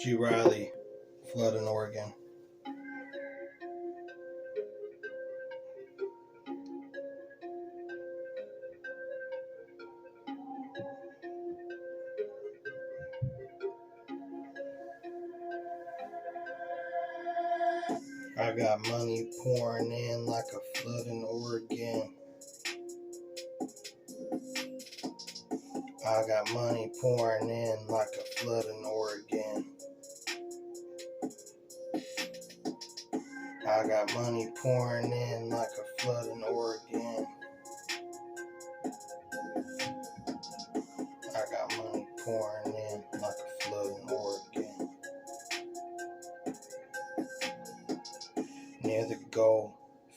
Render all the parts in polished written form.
G. Riley, flood in Oregon. I got money pouring in like a flood in Oregon. I got money pouring in like a flood in Oregon. I got money pouring in like a flood in Oregon. I got money pouring in like a flood in Oregon. Near the goal,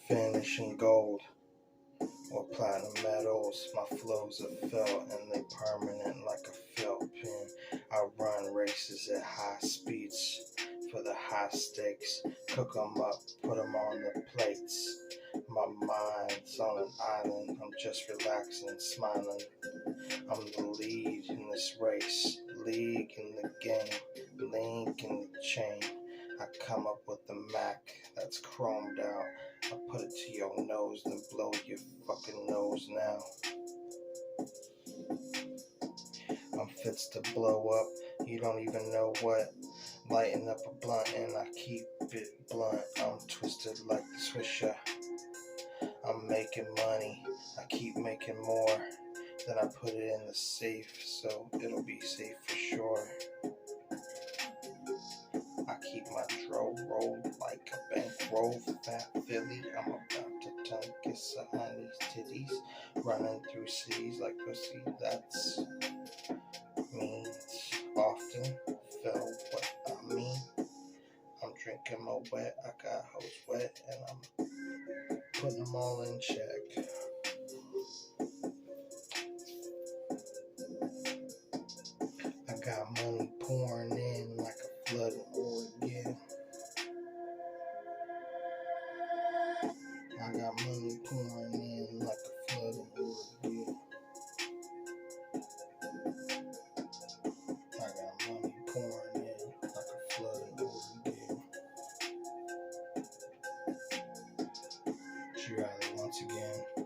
finishing gold or platinum medals. My flows are felt and they permanent like a felt pin. I run races at high speeds for the high stakes. Cook 'em up, put 'em on the plates. My mind's on an island, I'm just relaxing, smiling. I'm the lead in this race, league in the game, link in the chain. I come up with the Mac that's chromed out. I put it to your nose and blow your fucking nose now. I'm fits to blow up, you don't even know what. Lighting up a blunt and I keep it blunt. I'm twisted like the Swisher. I'm making money, I keep making more. Then I put it in the safe so it'll be safe for sure. I keep my dro rolled like a bankroll, fat Philly. I'm about to tongue kiss a honey's titties, running through cities like pussy. That's means often felt what I mean. I'm drinking my wet, I got hoes wet, and I'm putting them all in check. I got money pouring in like a flood in Oregon. I got money pouring in like a flood in Oregon. I got money pouring in like a flood in Oregon. G. Riley once again.